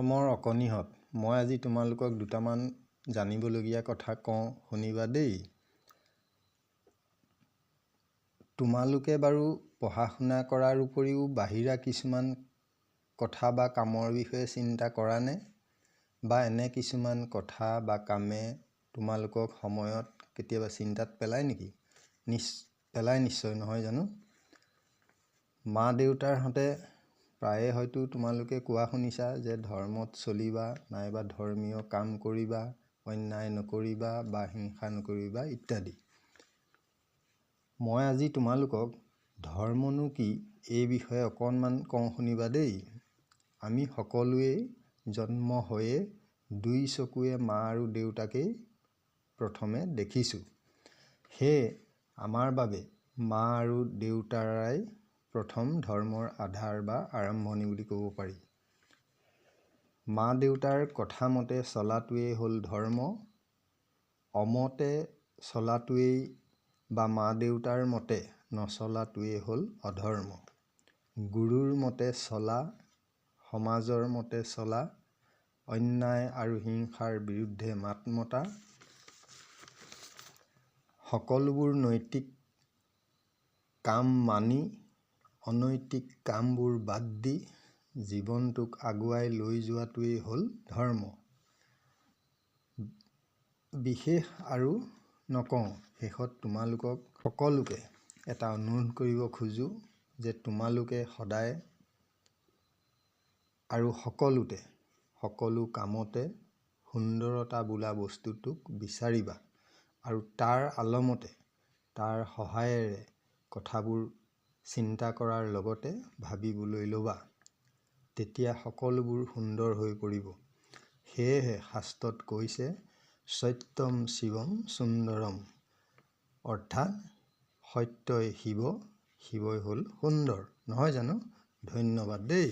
ধৰ্মৰ অকণিহঁত মই আজি তোমালোকক দুটামান জানিবলগীয়া কথা কওঁ, শুনিবা দেই। তোমালোকে বাৰু পঢ়া শুনা কৰাৰ উপৰিও বাহিৰা কিছুমান কথা বা কামৰ বিষয়ে চিন্তা কৰা নে? বা এনে কিছুমান কথা বা কামে তোমালোকক সময়ত কেতিয়াবা চিন্তাত পেলায় নেকি? পেলায় নিশ্চয়, নহয় জানো? মা দেউতাৰহঁতে প্ৰায়ে হয়তো তোমালোকে কোৱা শুনিছা যে ধৰ্মত চলিবা, নাইবা ধৰ্মীয় কাম কৰিবা, অন্যায় নকৰিবা বা হিংসা নকৰিবা ইত্যাদি। মই আজি তোমালোকক ধৰ্মনো কি এই বিষয়ে অকণমান কওঁ, শুনিবা দেই। আমি সকলোৱেই জন্ম হৈয়ে দুই চকুৱে মা আৰু দেউতাকেই প্ৰথমে দেখিছোঁ। সেয়ে আমাৰ বাবে মা আৰু দেউতাৰাই প্ৰথম ধৰ্মৰ আধাৰ বা আৰম্ভণি বুলি ক'ব পাৰি। মা দেউতাৰ কথা মতে চলাটোৱেই হ'ল ধৰ্ম, অমতে চলাটোৱেই বা মা দেউতাৰ মতে নচলাটোৱেই হ'ল অধৰ্ম। গুৰুৰ মতে চলা, সমাজৰ মতে চলা, অন্যায় আৰু হিংসাৰ বিৰুদ্ধে মাত মতা, সকলোবোৰ নৈতিক কাম মানি অনৈতিক কামবোৰ বাদ দি জীৱনটোক আগুৱাই লৈ যোৱাটোৱেই হ'ল ধৰ্ম। বিশেষ আৰু নকওঁ। শেষত তোমালোকক সকলোকে এটা অনুৰোধ কৰিব খোজোঁ যে তোমালোকে সদায় আৰু সকলোতে, সকলো কামতে সুন্দৰতা বোলা বস্তুটোক বিচাৰিবা আৰু তাৰ আলমতে, তাৰ সহায়েৰে কথাবোৰ চিন্তা কৰাৰ লগতে ভাবিবলৈ ল'বা। তেতিয়া সকলোবোৰ সুন্দৰ হৈ পৰিব। সেয়েহে শাস্ত্ৰত কৈছে সত্যম শিৱম সুন্দৰম, অৰ্থাৎ সত্যই শিৱ, শিৱই হ'ল সুন্দৰ, নহয় জানো? ধন্যবাদ দেই।